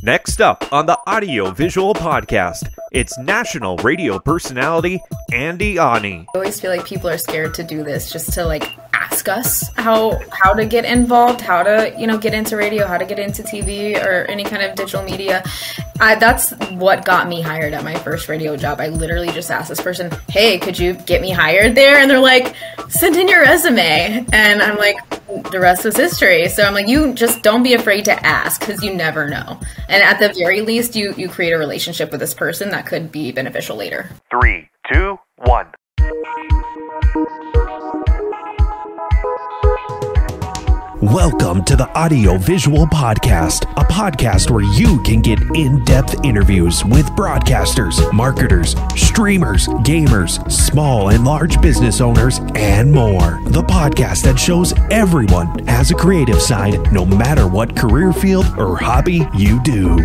Next up on the audio-visual podcast, it's national radio personality Andi Ahne. I always feel like people are scared to do this, just to ask us how to get involved, how to get into radio, how to get into TV or any kind of digital media. That's what got me hired at my first radio job. I literally just asked this person, "Hey, could you get me hired there?" And they're like, "Send in your resume." And I'm like, the rest was history. So I'm like, you just don't be afraid to ask, because you never know. And at the very least, you create a relationship with this person that could be beneficial later. 3, 2, 1. Welcome to the Audio Visual Podcast, a podcast where you can get in-depth interviews with broadcasters, marketers, streamers, gamers, small and large business owners, and more. The podcast that shows everyone has a creative side, no matter what career field or hobby you do.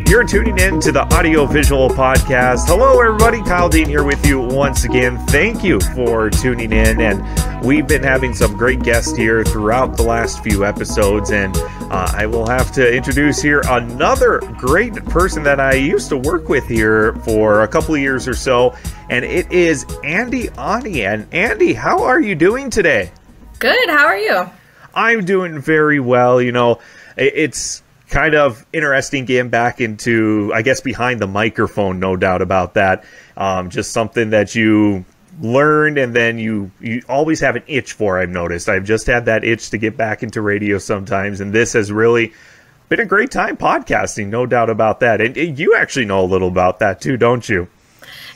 You're tuning in to the Audio Visual Podcast. Hello, everybody. Kyle Dean here with you once again. Thank you for tuning in. And we've been having some great guests here throughout the last few episodes. And I will have to introduce here another great person that I used to work with here for a couple of years or so. And it is Andi Ahne. And Andi, how are you doing today? Good. How are you? I'm doing very well. It's kind of interesting getting back into, I guess, behind the microphone, no doubt about that. Just something that you learned and then you always have an itch for, I've noticed. I've just had that itch to get back into radio sometimes, and this has really been a great time podcasting, no doubt about that. And you actually know a little about that too, don't you?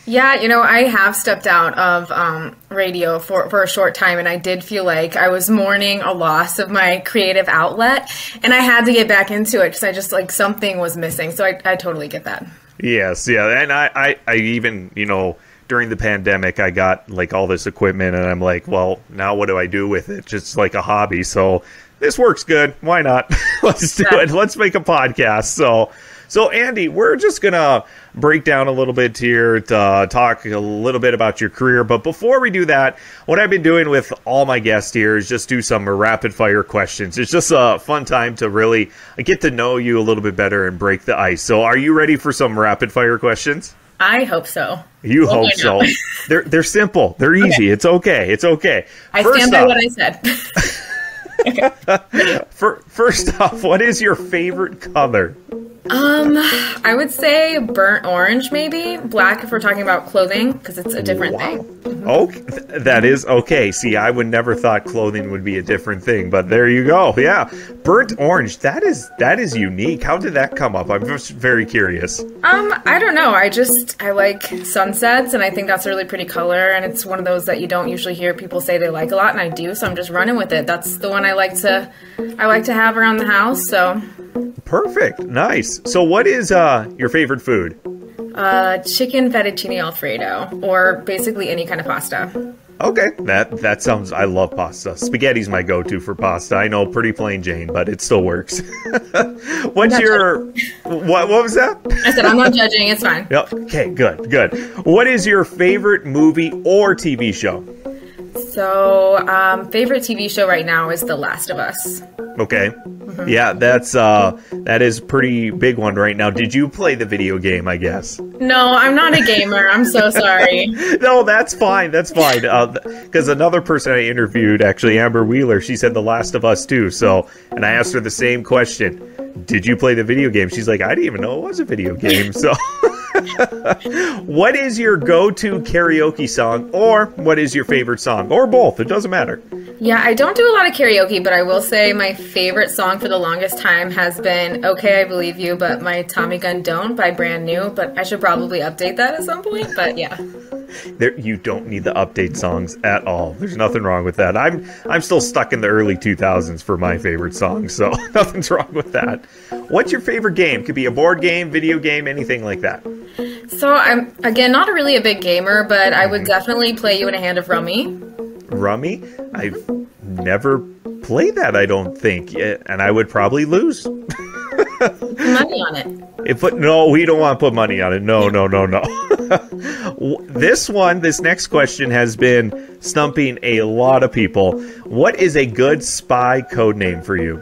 Yeah, I have stepped out of radio for a short time, and I did feel like I was mourning a loss of my creative outlet, and I had to get back into it because I just, something was missing. So I totally get that. Yes, yeah, and I even, during the pandemic, I got, all this equipment, and I'm like, well, now what do I do with it? Just like a hobby, so this works good. Why not? Let's do it. Let's make a podcast. So, Andi, we're just going to break down a little bit here to talk a little bit about your career. But before we do that, what I've been doing with all my guests here is just do some rapid-fire questions. It's just a fun time to really get to know you a little bit better and break the ice. So are you ready for some rapid-fire questions? I hope so. You hope so. They're simple. They're easy. Okay. It's okay. It's okay. I stand by what I said. Okay. First off, what is your favorite color? I would say burnt orange, maybe. Black if we're talking about clothing, because it's a different thing. Mm-hmm. Okay, that is okay. See, I would never thought clothing would be a different thing, but there you go. Yeah, burnt orange. That is unique. How did that come up? I'm just very curious. I don't know. I like sunsets, and I think that's a really pretty color, and it's one of those that you don't usually hear people say they like a lot, and I do, so I'm just running with it. That's the one I like to have around the house. So. Perfect. Nice. So what is your favorite food? Chicken fettuccine alfredo, or basically any kind of pasta. Okay. That sounds, I love pasta. Spaghetti's my go-to for pasta. I know, pretty plain Jane, but it still works. What's your, what was that? I said, I'm not judging. It's fine. Yep. Okay, good. What is your favorite movie or TV show? So, favorite TV show right now is The Last of Us. Okay. Mm-hmm. Yeah, that is a pretty big one right now. Did you play the video game, I guess? No, I'm not a gamer. I'm so sorry. No, that's fine. That's fine. Because another person I interviewed, actually, Amber Wheeler, she said The Last of Us too. So, and I asked her the same question. Did you play the video game? She's like, I didn't even know it was a video game. So, what is your go-to karaoke song, or what is your favorite song, or both? It doesn't matter. Yeah, I don't do a lot of karaoke, but I will say my favorite song for the longest time has been Okay, I Believe You, but my Tommy Gun Don't by Brand New, but I should probably update that at some point, but yeah. You don't need the update songs at all. There's nothing wrong with that. I'm still stuck in the early 2000s for my favorite songs, so nothing's wrong with that. What's your favorite game? Could be a board game, video game, anything like that. So I'm, again, not really a big gamer, but I would definitely play you in a hand of Rummy. Rummy? I've never played that, I don't think, and I would probably lose. Put money on it. No, we don't want to put money on it. No. This next question has been stumping a lot of people. What is a good spy code name for you?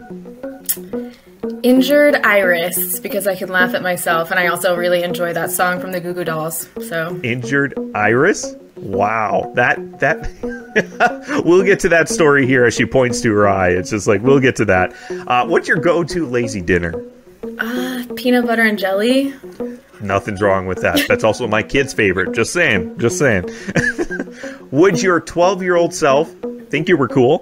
Injured Iris, because I can laugh at myself, and I also really enjoy that song from the Goo Goo Dolls. So Injured Iris? Wow. That we'll get to that story here as she points to her eye. It's just like, we'll get to that. What's your go-to lazy dinner? Peanut butter and jelly. Nothing's wrong with that. That's also my kid's favorite. Just saying. Just saying. Would your 12-year-old self think you were cool?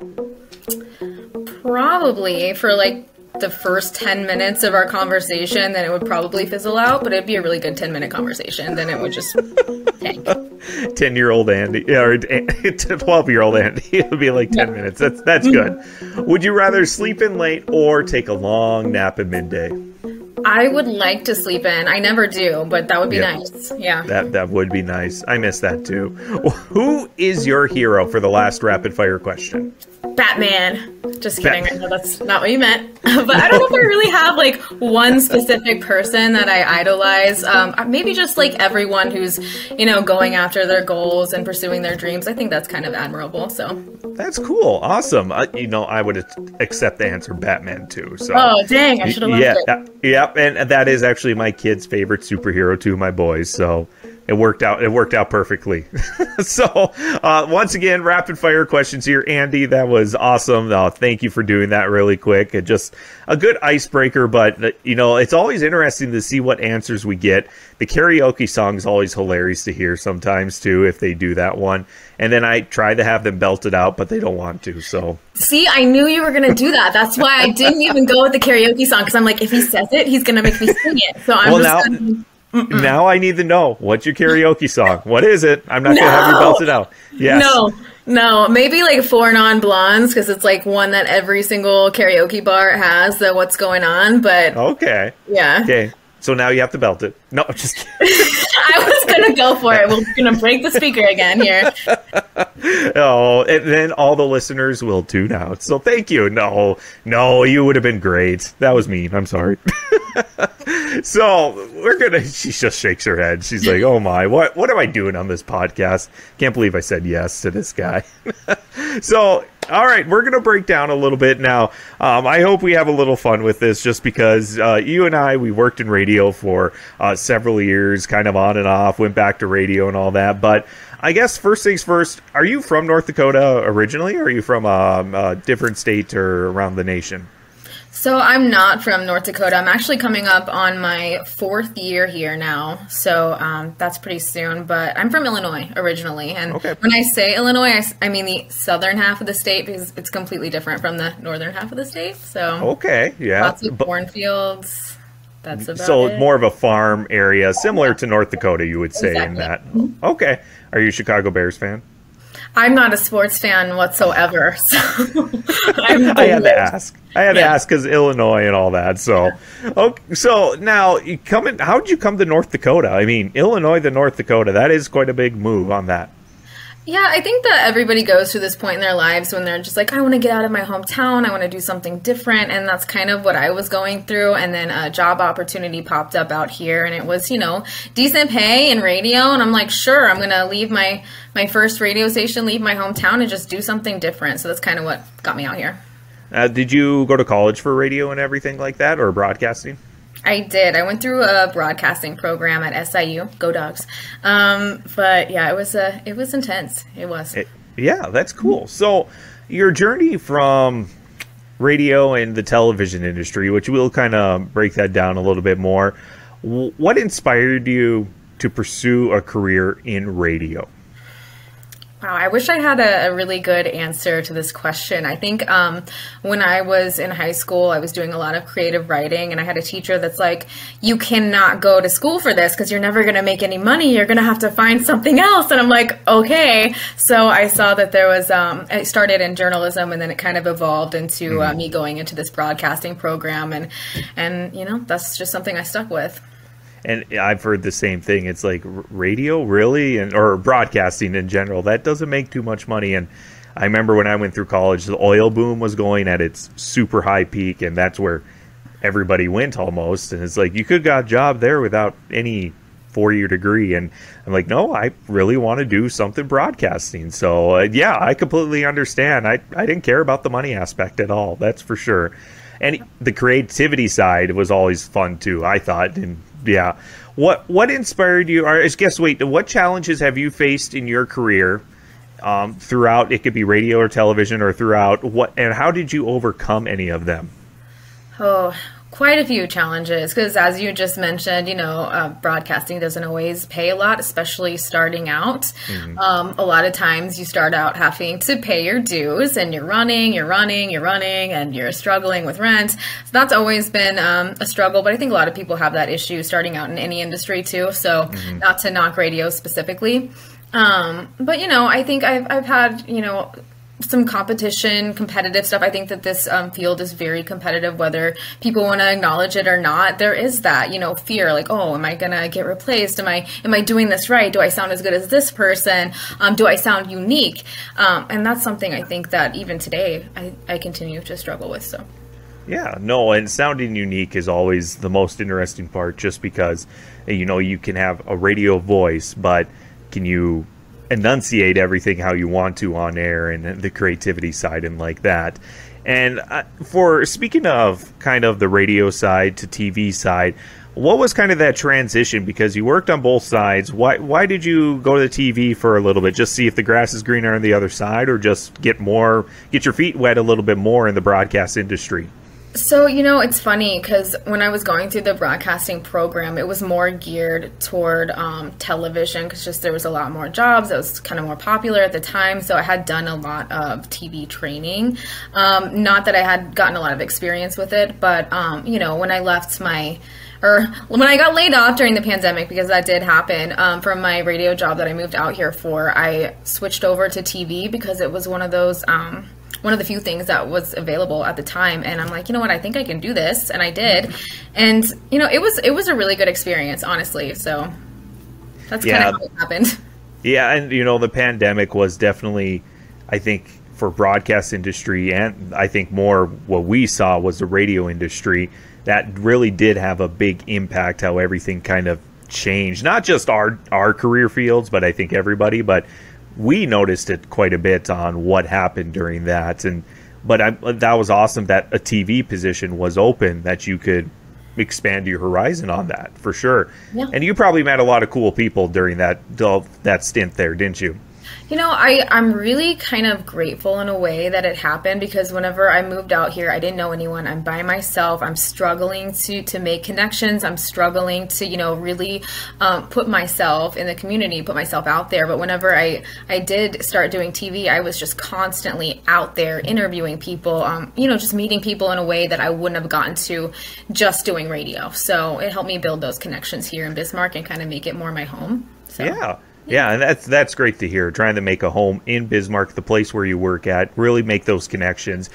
Probably for like the first 10 minutes of our conversation, then it would probably fizzle out, but it'd be a really good 10-minute conversation. Then it would just tank. 10-year-old Andy, or 12-year-old Andy. It would be like 10 minutes. That's good. Would you rather sleep in late or take a long nap at midday? I would like to sleep in. I never do, but that would be nice. Yeah. That would be nice. I miss that too. Who is your hero for the last rapid fire question? Batman. Just kidding. I know that's not what you meant. But I don't know if I really have like one specific person that I idolize. Maybe just like everyone who's, going after their goals and pursuing their dreams. I think that's kind of admirable. So that's cool. Awesome. I would accept the answer Batman too. So oh, dang. I should have loved it. Yep. And that is actually my kid's favorite superhero too, my boys. So it worked out perfectly. So once again, rapid fire questions here. Andy, that was awesome. Thank you for doing that really quick. It just a good icebreaker, but it's always interesting to see what answers we get. The karaoke song is always hilarious to hear sometimes too, if they do that one. And then I try to have them belt it out, but they don't want to. So see, I knew you were going to do that. That's why I didn't even go with the karaoke song, because I'm like, if he says it, he's going to make me sing it. So now I need to know, what's your karaoke song? What is it? I'm not going to have you belt it out. Yes. No, maybe like Four Non-Blondes, because it's like one that every single karaoke bar has, the What's Going On, but okay. Yeah. Okay. So now you have to belt it. No, just kidding. I was going to go for it. We're going to break the speaker again here. Oh, and then all the listeners will tune out. So thank you. No, you would have been great. That was mean. I'm sorry. So she just shakes her head. She's like, oh my, what am I doing on this podcast? Can't believe I said yes to this guy. So, all right, we're going to break down a little bit now. I hope we have a little fun with this, just because you and I, we worked in radio for several years, kind of on and off, went back to radio and all that. But I guess first things first, are you from North Dakota originally, or are you from a different state or around the nation? So I'm not from North Dakota. I'm actually coming up on my 4th year here now. So that's pretty soon. But I'm from Illinois originally. And when I say Illinois, I mean the southern half of the state, because it's completely different from the northern half of the state. So lots of cornfields. That's about it. More of a farm area, similar to North Dakota, you would say, in that. Okay. Are you a Chicago Bears fan? I'm not a sports fan whatsoever. So I had to ask. I had to ask because Illinois and all that. So, so now how did you come to North Dakota? I mean, Illinois to North Dakota, that is quite a big move on that. Yeah, I think that everybody goes through this point in their lives when they're just like, I want to get out of my hometown. I want to do something different. And that's kind of what I was going through. And then a job opportunity popped up out here, and it was, decent pay in radio. And I'm like, sure, I'm going to leave my first radio station, leave my hometown, and just do something different. So that's kind of what got me out here. Did you go to college for radio and everything like that, or broadcasting? I did. I went through a broadcasting program at SIU. Go Dogs. But yeah, it was intense. It was. Yeah, that's cool. So your journey from radio and the television industry, which we'll kind of break that down a little bit more, what inspired you to pursue a career in radio? Wow, I wish I had a really good answer to this question. I think when I was in high school, I was doing a lot of creative writing, and I had a teacher that's like, you cannot go to school for this because you're never going to make any money. You're going to have to find something else. And I'm like, okay. So I saw that there was, I started in journalism, and then it kind of evolved into me going into this broadcasting program. And that's just something I stuck with. And I've heard the same thing. It's like, radio, really? Or broadcasting in general, that doesn't make too much money. And I remember when I went through college, the oil boom was going at its super high peak, and that's where everybody went almost. And it's like, you could have got a job there without any 4-year degree. And I'm like, no, I really want to do something broadcasting. So, I completely understand. I didn't care about the money aspect at all. That's for sure. And the creativity side was always fun too, I thought. And yeah, what inspired you? Or I guess, wait, what challenges have you faced in your career throughout? It could be radio or television, or throughout what? And how did you overcome any of them? Oh, quite a few challenges, because as you just mentioned, broadcasting doesn't always pay a lot, especially starting out. A lot of times you start out having to pay your dues, and you're running, and you're struggling with rent. So that's always been a struggle, but I think a lot of people have that issue starting out in any industry too. So not to knock radio specifically. But, I think I've had, some competitive stuff. I think that this field is very competitive, whether people want to acknowledge it or not. There is that, fear, like, oh, am I going to get replaced? Am I doing this right? Do I sound as good as this person? Do I sound unique? And that's something I think that even today I continue to struggle with. So. Yeah, no, and sounding unique is always the most interesting part, just because, you can have a radio voice, but can you enunciate everything how you want to on air, and the creativity side and like that. And for speaking of kind of the radio side to TV side, what was kind of that transition? Because you worked on both sides. Why did you go to the TV for a little bit? Just see if the grass is greener on the other side, or just get your feet wet a little bit more in the broadcast industry? So, it's funny because when I was going through the broadcasting program, it was more geared toward television, because just there was a lot more jobs. It was kind of more popular at the time. So I had done a lot of TV training. Not that I had gotten a lot of experience with it, but, when I left when I got laid off during the pandemic, because that did happen, from my radio job that I moved out here for, I switched over to TV because it was one of the few things that was available at the time. And I'm like, you know what, I think I can do this. And I did. And, it was a really good experience, honestly. So that's kind of how it happened. Yeah. And, the pandemic was definitely, I think, for broadcast industry, and I think more what we saw was the radio industry, that really did have a big impact, how everything kind of changed. Not just our career fields, but I think everybody. But we noticed it quite a bit on what happened during that. But that was awesome that a TV position was open, that you could expand your horizon on that, for sure. Yeah. And you probably met a lot of cool people during that stint there, didn't you? I'm really kind of grateful in a way that it happened, because whenever I moved out here, I didn't know anyone. I'm by myself. I'm struggling to make connections. I'm struggling to, really put myself in the community, put myself out there. But whenever I did start doing TV, I was just constantly out there interviewing people, just meeting people in a way that I wouldn't have gotten to just doing radio. So it helped me build those connections here in Bismarck and kind of make it more my home. So. Yeah, and that's great to hear. Trying to make a home in Bismarck, the place where you work at, really make those connections.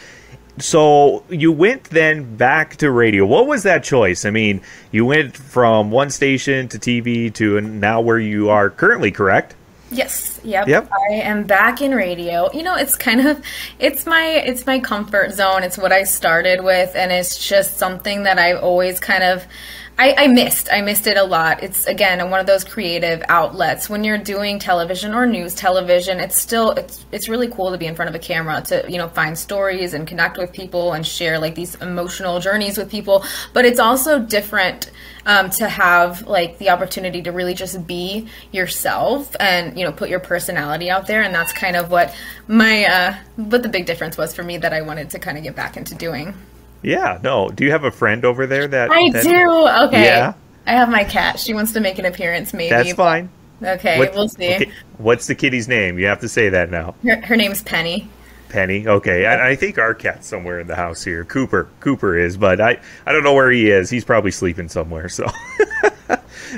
So you went then back to radio. What was that choice? I mean, you went from one station to TV to now where you are currently, correct? Yes. Yep. I am back in radio. It's my comfort zone. It's what I started with, and it's just something that I always kind of I missed it a lot. It's, again, one of those creative outlets. When you're doing television or news television, it's really cool to be in front of a camera, to, find stories and connect with people and share like these emotional journeys with people. But it's also different to have like the opportunity to really just be yourself and, put your personality out there. And that's kind of what what the big difference was for me that I wanted to kind of get back into doing. Yeah, no. Do you have a friend over there that... I do. Okay. Yeah. I have my cat. She wants to make an appearance, maybe. That's fine. Okay, we'll see. Okay. What's the kitty's name? You have to say that now. Her name's Penny. Penny? Okay. I think our cat's somewhere in the house here. Cooper is, but I don't know where he is. He's probably sleeping somewhere, so...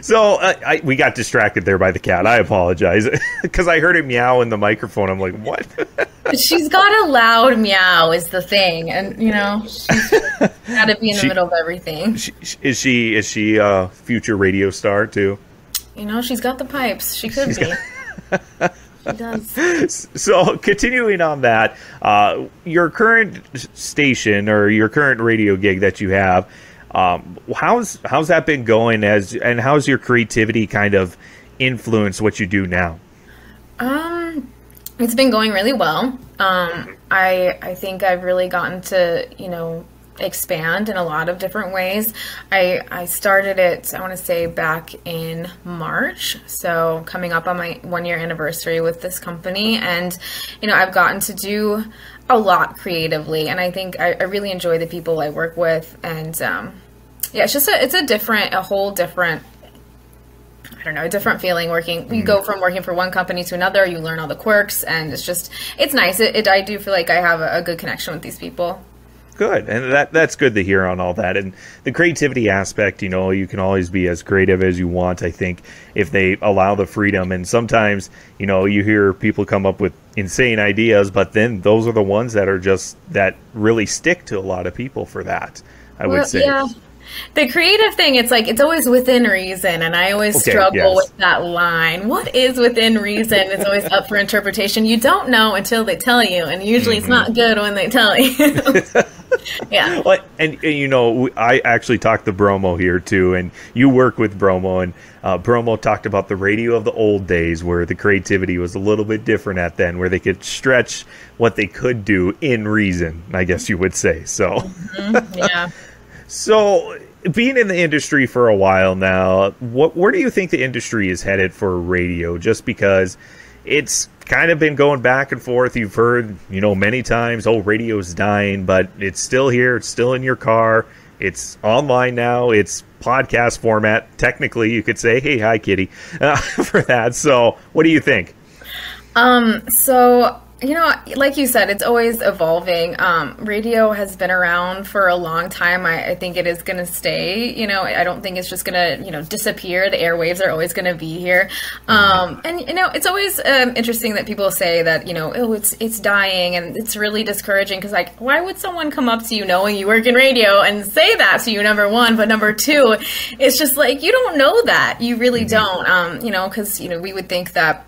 So we got distracted there by the cat. I apologize, because I heard it meow in the microphone. I'm like, what? She's got a loud meow is the thing, and she's got to be in the middle of everything. Is she a future radio star too? She's got the pipes. She could be. She does. So continuing on that, your current station or your current radio gig that you have. How's that been going, and how's your creativity kind of influenced what you do now? It's been going really well. I think I've really gotten to, expand in a lot of different ways. I started it, I want to say, back in March, so coming up on my 1-year anniversary with this company, and I've gotten to do a lot creatively, and I think I really enjoy the people I work with, and it's just a whole different, I don't know, a different feeling working. You go from working for one company to another, you learn all the quirks, and it's nice. I do feel like I have a good connection with these people. Good, and that's good to hear on all that. And the creativity aspect, you can always be as creative as you want, I think, if they allow the freedom. And sometimes, you hear people come up with insane ideas, but then those are the ones that really stick to a lot of people for that, I would say. Yeah. The creative thing, it's always within reason, and I always struggle with that line. What is within reason? It's always up for interpretation. You don't know until they tell you, and usually it's not good when they tell you. Yeah. Well, and I actually talked to Bromo here too, and you work with Bromo, and Bromo talked about the radio of the old days where the creativity was a little bit different at then, where they could stretch what they could do in reason, I guess you would say. So, yeah. So, being in the industry for a while now, where do you think the industry is headed for radio? Just because it's kind of been going back and forth. You've heard, many times, radio's dying, but it's still here. It's still in your car. It's online now. It's podcast format. Technically, you could say, hey, hi, kitty, for that. So, what do you think? Like you said, it's always evolving. Radio has been around for a long time. I think it is going to stay. I don't think it's just going to, disappear. The airwaves are always going to be here. And, it's always interesting that people say that, it's dying, and it's really discouraging because, why would someone come up to you knowing you work in radio and say that to you, number one? But number two, it's just you don't know that. You really don't, because, we would think that,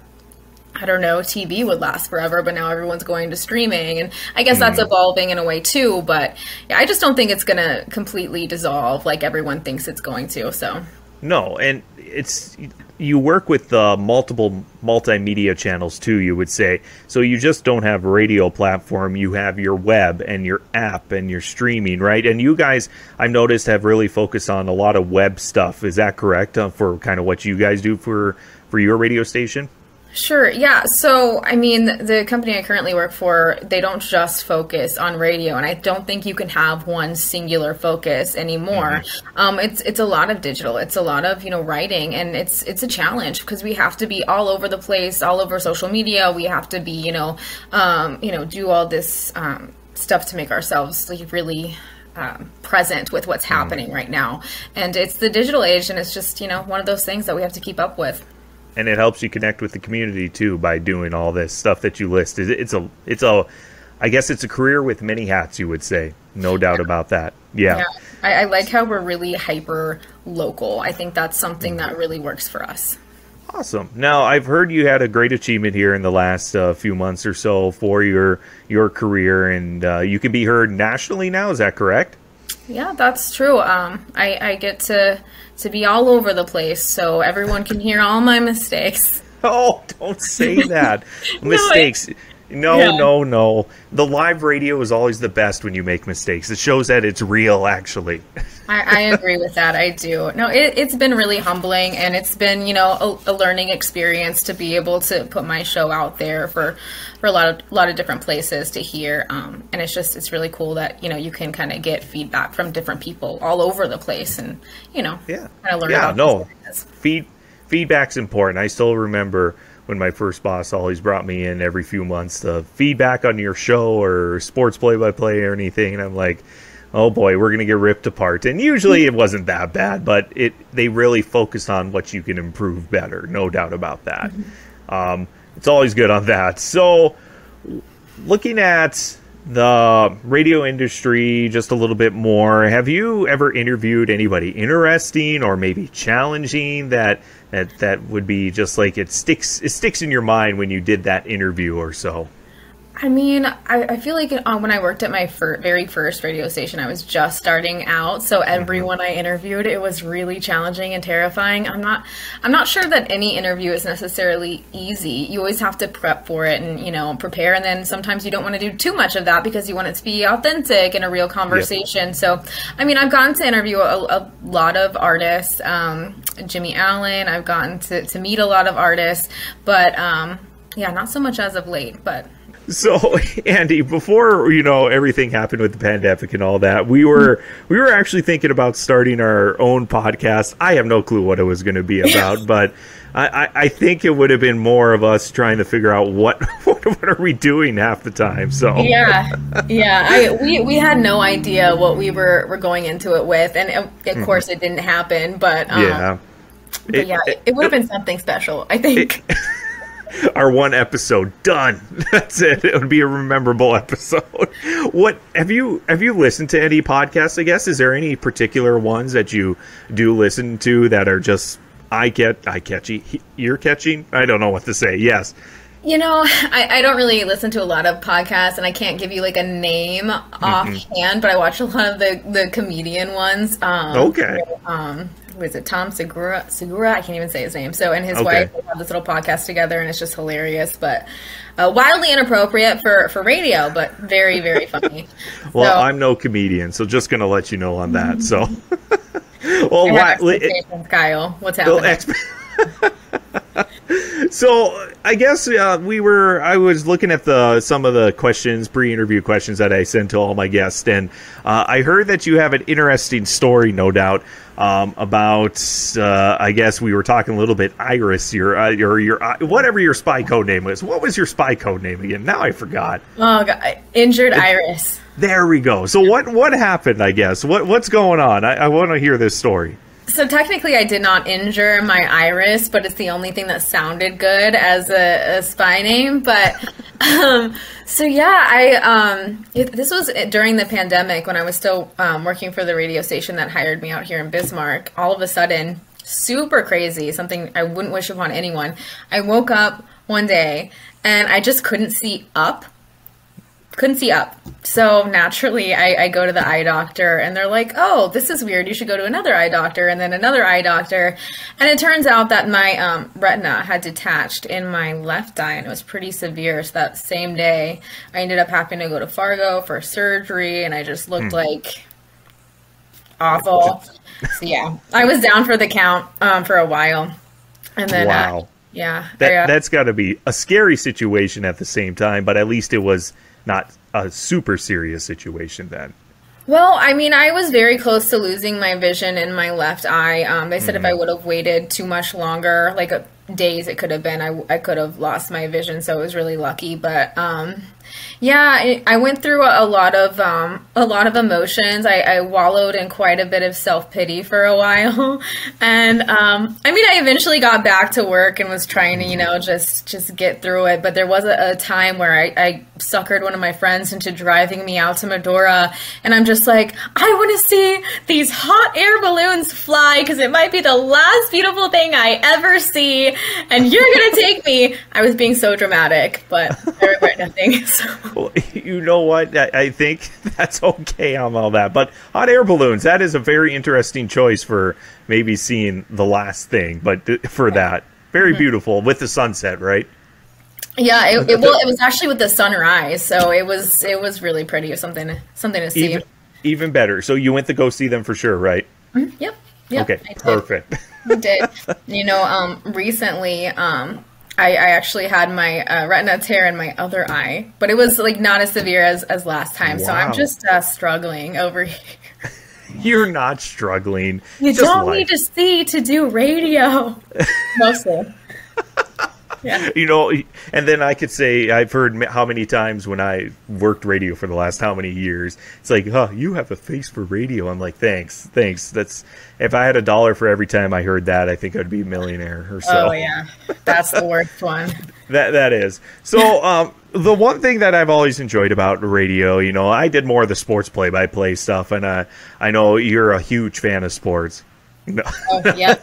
I don't know, TV would last forever, but now everyone's going to streaming. And I guess that's evolving in a way too. But yeah, I just don't think it's going to completely dissolve like everyone thinks it's going to. So no, and you work with multiple multimedia channels too, you would say. So you just don't have a radio platform. You have your web and your app and your streaming, right? And you guys, I've noticed, have really focused on a lot of web stuff. Is that correct for kind of what you guys do for your radio station? Sure. Yeah. So, the company I currently work for, they don't just focus on radio, and I don't think you can have one singular focus anymore. It's a lot of digital. It's a lot of, writing, and it's a challenge because we have to be all over the place, all over social media. We have to be, do all this stuff to make ourselves really present with what's happening right now. And it's the digital age, and it's just, one of those things that we have to keep up with. And it helps you connect with the community too by doing all this stuff that you listed. I guess it's a career with many hats, you would say. No doubt about that. Yeah. I like how we're really hyper local. I think that's something that really works for us. Awesome. Now, I've heard you had a great achievement here in the last few months or so for your career, and you can be heard nationally now. Is that correct? Yeah, that's true. I get to be all over the place so everyone can hear all my mistakes. Oh, don't say that. Mistakes. No. The live radio is always the best when you make mistakes. It shows that it's real, actually. I agree with that. I do. No, it's been really humbling, and it's been, a learning experience to be able to put my show out there for a lot of different places to hear. And it's really cool that, you can kind of get feedback from different people all over the place and, kind of learn about feedback's important. I still remember when my first boss always brought me in every few months to feedback on your show or sports play-by-play or anything. And I'm like, oh boy, we're going to get ripped apart. And usually it wasn't that bad, but they really focused on what you can improve better. No doubt about that. It's always good on that. So looking at the radio industry just a little bit more, have you ever interviewed anybody interesting or maybe challenging that would be just like it sticks in your mind when you did that interview or so? I mean, I feel like when I worked at my very first radio station, I was just starting out. So everyone I interviewed, it was really challenging and terrifying. I'm not sure that any interview is necessarily easy. You always have to prep for it and, prepare. And then sometimes you don't want to do too much of that because you want it to be authentic and a real conversation. Yep. So, I mean, I've gotten to interview a lot of artists, Jimmy Allen. I've gotten to meet a lot of artists, but yeah, not so much as of late, but... So, Andi, before, everything happened with the pandemic and all that, we were actually thinking about starting our own podcast. I have no clue what it was going to be about, but I think it would have been more of us trying to figure out what are we doing half the time. So yeah. We had no idea what we were going into it with, and of course it didn't happen. But it would have been something special, I think. Our one episode done. That's it. It would be a memorable episode. What have you listened to any podcasts? I guess, is there any particular ones that you do listen to that are just eye-catchy, ear-catching? I don't know what to say. Yes. I don't really listen to a lot of podcasts, and I can't give you like a name offhand, but I watch a lot of the comedian ones. Okay. Who is it? Tom Segura? I can't even say his name. So, and his wife, they have this little podcast together, and it's just hilarious, but wildly inappropriate for radio, but very, very funny. Well, I'm no comedian, so just going to let you know on that. So, well, Kyle, what's happening? So I guess I was looking at some of the questions, pre-interview questions that I sent to all my guests, and I heard that you have an interesting story, no doubt, about I guess we were talking a little bit, Iris, your whatever your spy code name was. What was your spy code name again? Now I forgot. Oh God, injured Iris. There we go. So what happened? I guess what's going on? I want to hear this story. So technically I did not injure my iris, but it's the only thing that sounded good as a spy name. But so yeah, this was during the pandemic when I was still working for the radio station that hired me out here in Bismarck. All of a sudden, super crazy, something I wouldn't wish upon anyone. I woke up one day and I just couldn't see up. So naturally I go to the eye doctor and they're like, oh, this is weird. You should go to another eye doctor, and then another eye doctor. And it turns out that my retina had detached in my left eye, and it was pretty severe. So that same day I ended up having to go to Fargo for surgery, and I just looked like awful. So yeah, I was down for the count for a while. And then, wow. That's got to be a scary situation at the same time, but at least it was not a super serious situation then. Well, I mean, I was very close to losing my vision in my left eye. They said if I would have waited too much longer, like days it could have been, I could have lost my vision. So it was really lucky. But yeah, I went through a lot of emotions. I wallowed in quite a bit of self-pity for a while. And I mean, I eventually got back to work and was trying to, just get through it. But there was a time where I suckered one of my friends into driving me out to Medora. And I'm just like, I want to see these hot air balloons fly because it might be the last beautiful thing I ever see. And you're going to take me. I was being so dramatic, but I regret nothing. So. Well, you know what? I think that's okay on all that. But hot air balloons, that is a very interesting choice for maybe seeing the last thing. But for that, very beautiful with the sunset, right? Yeah, it was actually with the sunrise, so it was really pretty. It was something to see. Even better. So you went to go see them for sure, right? Mm-hmm. Yep. Okay, perfect. I did. Recently, I actually had my retina tear in my other eye, but it was like not as severe as last time. Wow. So I'm just struggling over here. You're not struggling. You don't need to see to do radio. Mostly. Yeah. And then I could say I've heard how many times when I worked radio for the last how many years, it's like, oh, you have a face for radio. I'm like, thanks. That's, if I had $1 for every time I heard that, I think I'd be a millionaire or so. Oh yeah, that's the worst one. That is. So the one thing that I've always enjoyed about radio, I did more of the sports play-by-play stuff, and I know you're a huge fan of sports. Oh yeah.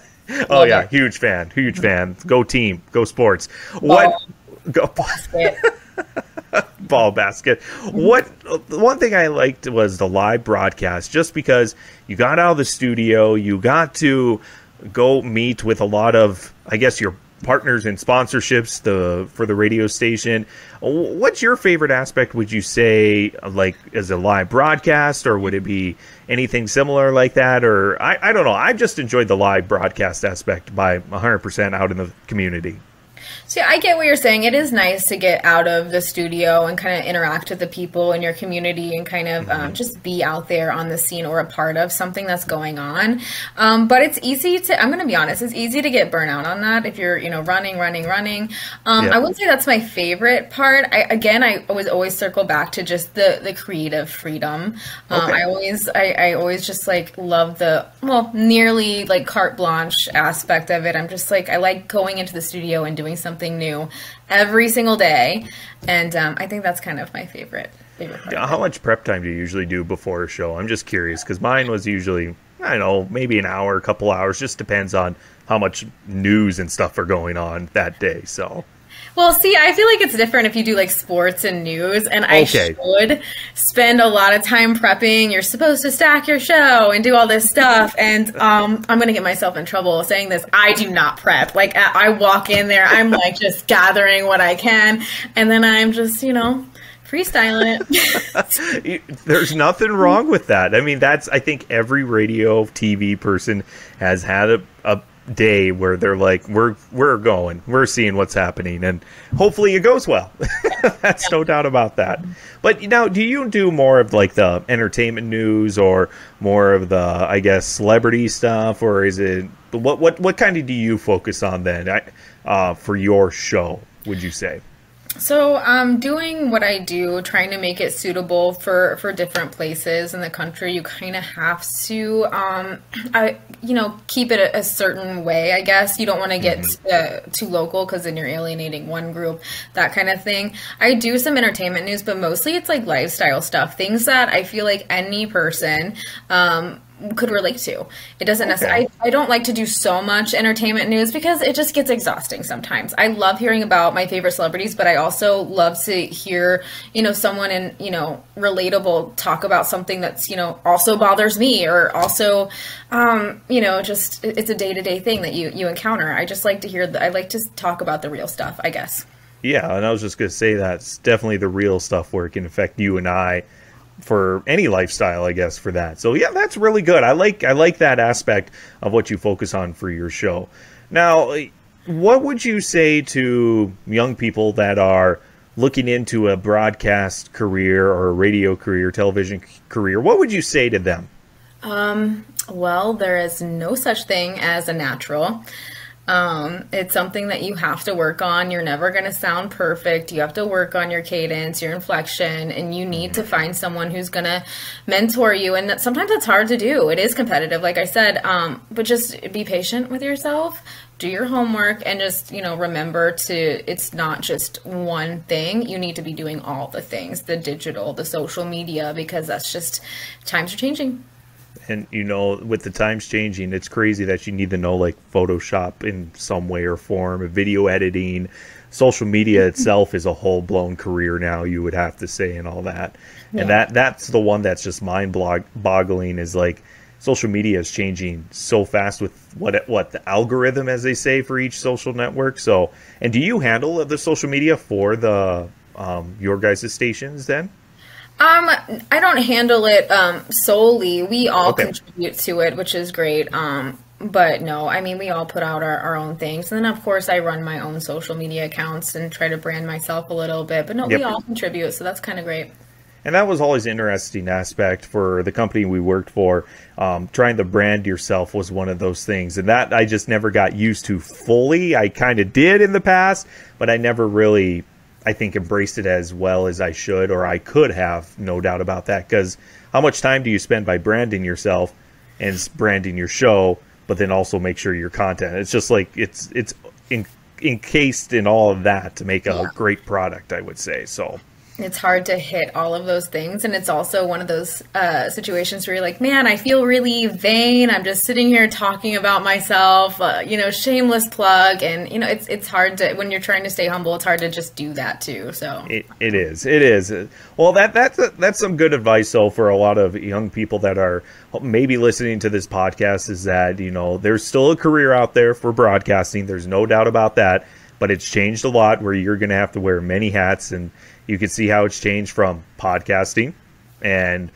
Oh yeah, huge fan. Go team, go sports. What? Go. ball basket. One thing I liked was the live broadcast, just because you got out of the studio, you got to go meet with a lot of, I guess, your partners and sponsorships for the radio station. What's your favorite aspect, would you say, like as a live broadcast, or would it be anything similar like that? Or I don't know. I just enjoyed the live broadcast aspect by 100% out in the community. See, I get what you're saying. It is nice to get out of the studio and kind of interact with the people in your community and kind of just be out there on the scene or a part of something that's going on. But it's easy to, I'm going to be honest, it's easy to get burnt out on that if you're, running. I wouldn't say that's my favorite part. I always circle back to just the creative freedom. I always just like love the, nearly like carte blanche aspect of it. I'm just like, I like going into the studio and doing something new every single day, and I think that's kind of my favorite part. How much prep time do you usually do before a show? I'm just curious, because mine was usually, I don't know, maybe an hour, a couple hours, just depends on how much news and stuff are going on that day. So well, see, I feel like it's different if you do like sports and news, and I should spend a lot of time prepping. You're supposed to stack your show and do all this stuff, and I'm going to get myself in trouble saying this. I do not prep. Like, I walk in there, I'm like just gathering what I can, and then I'm just, freestyle it. There's nothing wrong with that. I mean, I think every radio, TV person has had a day where they're like, we're seeing what's happening, and hopefully it goes well. That's no doubt about that. But now, do you do more of like the entertainment news, or more of the, I guess, celebrity stuff, or is it what kind of do you focus on then for your show, would you say? So doing what I do, trying to make it suitable for different places in the country, you kind of have to, keep it a certain way, I guess. You don't want to get too local, because then you're alienating one group, that kind of thing. I do some entertainment news, but mostly it's like lifestyle stuff, things that I feel like any person could relate to. It doesn't necessarily, I don't like to do so much entertainment news because it just gets exhausting sometimes. I love hearing about my favorite celebrities, but I also love to hear, someone in, relatable talk about something that's, also bothers me, or also, just it's a day-to-day thing that you encounter. I just like to hear, I like to talk about the real stuff, I guess. Yeah, and I was just going to say that's definitely the real stuff where it can affect you and I, for any lifestyle, I guess, for that. So yeah, that's really good. I like that aspect of what you focus on for your show. Now, what would you say to young people that are looking into a broadcast career or a radio career, television career? What would you say to them? Well, there is no such thing as a natural. It's something that you have to work on. You're never going to sound perfect. You have to work on your cadence, your inflection, and you need to find someone who's going to mentor you. And sometimes that's hard to do. It is competitive, like I said, but just be patient with yourself, do your homework, and just, remember it's not just one thing. You need to be doing all the things, the digital, the social media, because that's just, times are changing. And, with the times changing, it's crazy that you need to know, like, Photoshop in some way or form, video editing. Social media itself is a whole-blown career now, you would have to say, and all that. Yeah. And that's the one that's just mind-boggling, is, like, social media is changing so fast with what the algorithm, as they say, for each social network. So, and do you handle the social media for the your guys' stations then? I don't handle it solely. We all contribute to it, which is great. But no, I mean, we all put out our own things. And then, of course, I run my own social media accounts and try to brand myself a little bit. But no, we all contribute, so that's kind of great. And that was always an interesting aspect for the company we worked for. Trying to brand yourself was one of those things. And that I just never got used to fully. I kind of did in the past, but I never really, I think, embraced it as well as I should, or I could have, no doubt about that. Because how much time do you spend by branding yourself and branding your show, but then also make sure your content? It's just like it's encased in all of that to make a great product, I would say. So it's hard to hit all of those things. And it's also one of those situations where you're like, man, I feel really vain. I'm just sitting here talking about myself, shameless plug. And, it's hard to, when you're trying to stay humble, it's hard to just do that too. So it is. Well, that's some good advice, though, for a lot of young people that are maybe listening to this podcast, is that, there's still a career out there for broadcasting. There's no doubt about that. But it's changed a lot, where you're going to have to wear many hats, and you can see how it's changed from podcasting, and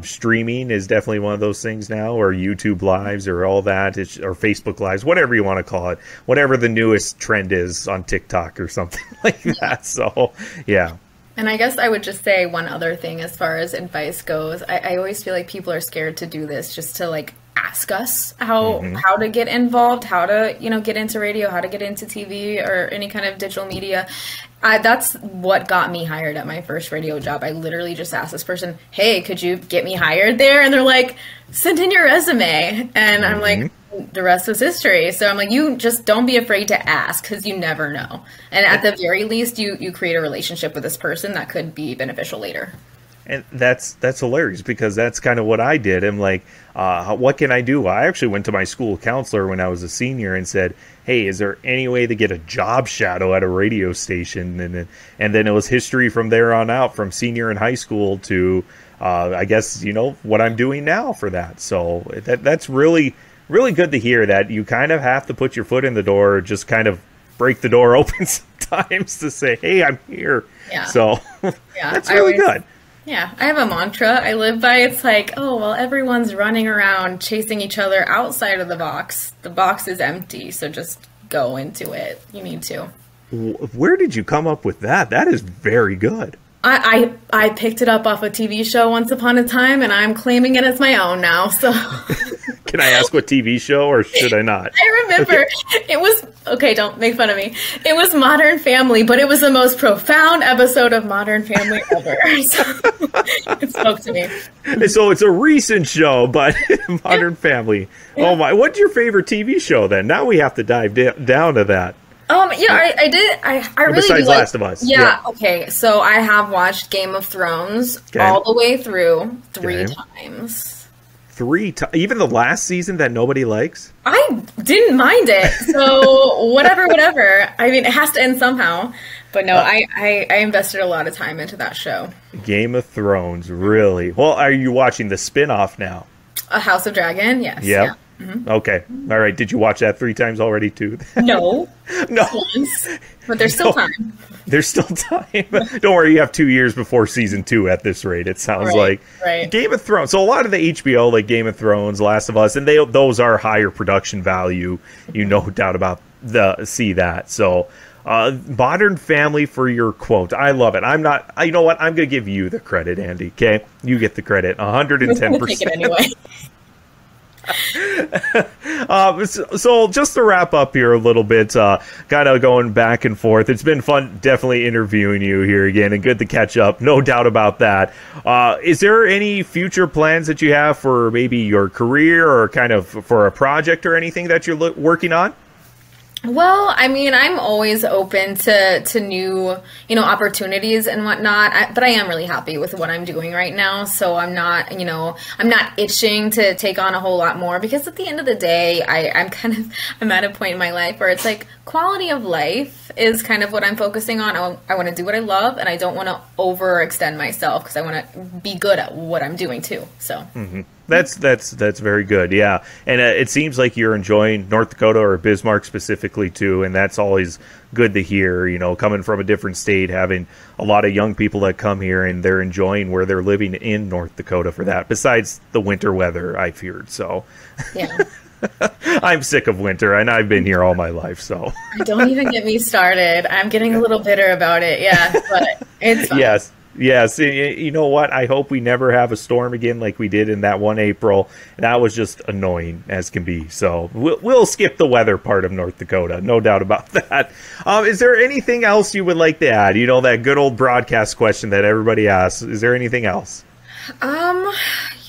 streaming is definitely one of those things now, or YouTube lives, or all that, or Facebook lives, whatever you want to call it, whatever the newest trend is on TikTok or something like that. So, yeah. And I guess I would just say one other thing as far as advice goes. I always feel like people are scared to do this, just to ask us how to get involved, how to get into radio, how to get into TV or any kind of digital media. That's what got me hired at my first radio job. I literally just asked this person, hey, could you get me hired there? And they're like, send in your resume. And I'm like, the rest was history. So I'm like, you just don't be afraid to ask, because you never know. And at the very least, you create a relationship with this person that could be beneficial later. And that's hilarious, because that's kind of what I did. I'm like, what can I do? I actually went to my school counselor when I was a senior and said, hey, is there any way to get a job shadow at a radio station? And then it was history from there on out, from senior in high school to, I guess, what I'm doing now for that. So that's really, really good to hear, that you kind of have to put your foot in the door, just kind of break the door open sometimes to say, hey, I'm here. Yeah. So that's really good. Yeah, I have a mantra I live by. It's like, oh, well, everyone's running around chasing each other outside of the box. The box is empty, so just go into it. You need to. Where did you come up with that? That is very good. I picked it up off a TV show once upon a time, and I'm claiming it as my own now. So, can I ask what TV show, or should I not? I remember it was don't make fun of me. It was Modern Family, but it was the most profound episode of Modern Family ever. So, it spoke to me. So it's a recent show, but Modern Family. Yeah. Oh my! What's your favorite TV show then? Now we have to dive down to that. I did. I really besides do Last of Us. Yeah, okay. So I have watched Game of Thrones all the way through 3 times. 3 times? Even the last season that nobody likes? I didn't mind it. So whatever. I mean, it has to end somehow. But no, I invested a lot of time into that show. Game of Thrones, really? Well, are you watching the spin-off now? A House of Dragon, yes. Yep. Yeah. Mm-hmm. Okay. All right. Did you watch that 3 times already, too? No. No. Once. But there's still time. There's still time. Don't worry. You have 2 years before season 2 at this rate, it sounds like. Right. Game of Thrones. So a lot of the HBO, like Game of Thrones, Last of Us, and those are higher production value. No doubt about that. So Modern Family for your quote. I love it. I'm not, you know what? I'm going to give you the credit, Andy. Okay? You get the credit. 110%. Take it anyway. So just to wrap up here a little bit, kind of going back and forth, it's been fun definitely interviewing you here again, and good to catch up, no doubt about that. Is there any future plans that you have for maybe your career, or kind of for a project or anything that you're working on? Well, I mean, I'm always open to new, opportunities and whatnot. But I am really happy with what I'm doing right now. So I'm not itching to take on a whole lot more, because at the end of the day, I'm at a point in my life where it's like quality of life is kind of what I'm focusing on. I want to do what I love, and I don't want to overextend myself, because I want to be good at what I'm doing too. So. Mm-hmm. That's very good, yeah. And it seems like you're enjoying North Dakota, or Bismarck specifically too, and that's always good to hear. Coming from a different state, having a lot of young people that come here and they're enjoying where they're living in North Dakota for that. Besides the winter weather, I've heard. So yeah. I'm sick of winter, and I've been here all my life. So don't even get me started. I'm getting a little bitter about it. Yeah, but it's fine. Yes, you know what? I hope we never have a storm again like we did in that one April. That was just annoying as can be. So we'll skip the weather part of North Dakota, no doubt about that. Is there anything else you would like to add? That good old broadcast question that everybody asks. Is there anything else?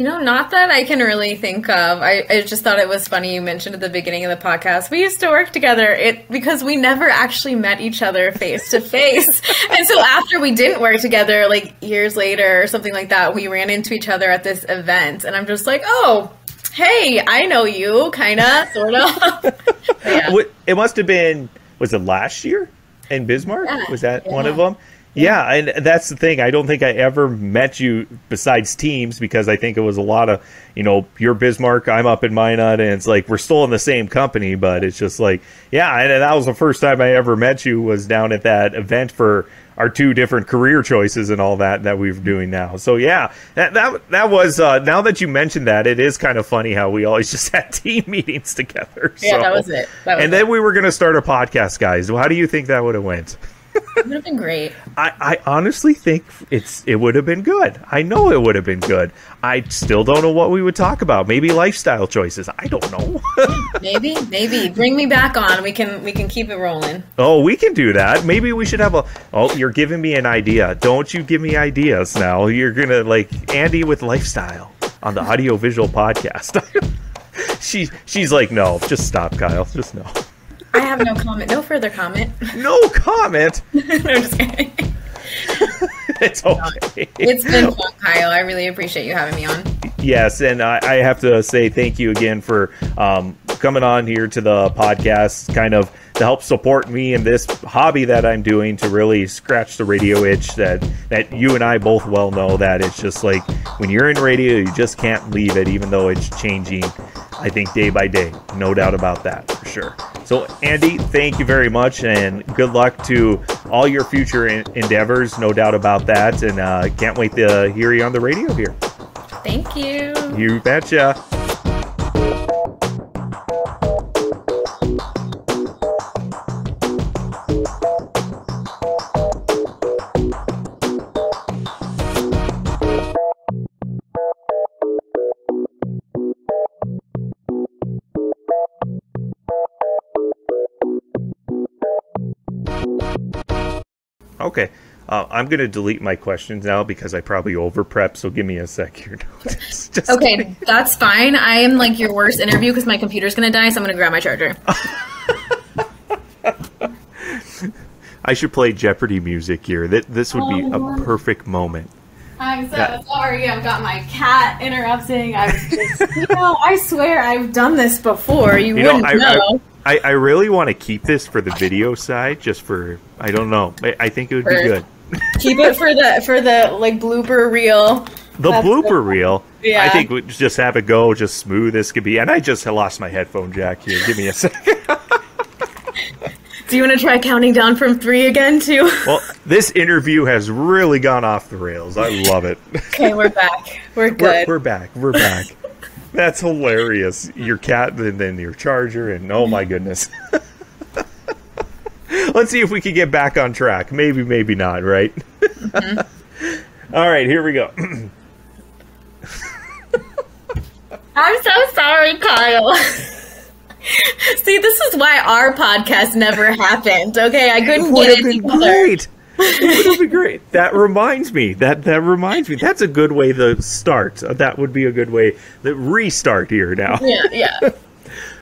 Not that I can really think of. I just thought it was funny you mentioned at the beginning of the podcast, we used to work together because we never actually met each other face to face. And so after we didn't work together, like years later or something like that, we ran into each other at this event. And I'm just like, oh, hey, I know you, kind of, sort of. Yeah. It must have been, was it last year in Bismarck? Yeah, was that one of them? Yeah, and that's the thing. I don't think I ever met you besides teams, because I think it was a lot of, you're Bismarck, I'm up in Minot, and it's like we're still in the same company, but it's just like, yeah, and that was the first time I ever met you, was down at that event for our two different career choices and all that we were doing now. So yeah, that was, now that you mentioned that, it is kind of funny how we always just had team meetings together. Yeah, that was it. Then we were going to start a podcast, guys. How do you think that would have went? It would have been great. I honestly think it would have been good. I know it would have been good. I still don't know what we would talk about. Maybe lifestyle choices. I don't know. Maybe. Bring me back on. We can keep it rolling. Oh, we can do that. Maybe we should have you're giving me an idea. Don't you give me ideas now. You're going to like Andy with lifestyle on the audiovisual podcast. She's like, no, just stop, Kyle. Just no. I have no comment. No further comment. No comment? No, I'm just kidding. It's okay. It's been fun, Kyle. I really appreciate you having me on. Yes, and I have to say thank you again for coming on here to the podcast, kind of to help support me in this hobby that I'm doing, to really scratch the radio itch that you and I both well know that it's just like when you're in radio, you just can't leave it, even though it's changing, I think, day by day. No doubt about that, for sure. So, Andi, thank you very much, and good luck to all your future endeavors, no doubt about that, and can't wait to hear you on the radio here. Thank you. You betcha. Okay, I'm going to delete my questions now because I probably over-prepped, so give me a sec here. Okay, that's fine. I am like your worst interview because my computer's going to die, so I'm going to grab my charger. I should play Jeopardy music here. This would be a perfect moment. I'm so sorry. I've got my cat interrupting. I swear I've done this before. You wouldn't know. I really want to keep this for the video side, just for, I don't know. I think it would be good. Keep it for the like blooper reel. That's blooper reel? Yeah. I think we just have it go just smooth as could be. And I just lost my headphone jack here. Give me a second. Do you want to try counting down from 3 again, too? Well, this interview has really gone off the rails. I love it. Okay, we're back. We're good. We're back. We're back. That's hilarious. Your cat and then your charger, and oh my goodness. Let's see if we can get back on track. Maybe, maybe not, right? Mm-hmm. All right, here we go. I'm so sorry, Kyle. See, this is why our podcast never happened, okay? I couldn't get it together. It would have been great. That reminds me. That reminds me. That's a good way to start. That would be a good way to restart here now. Yeah.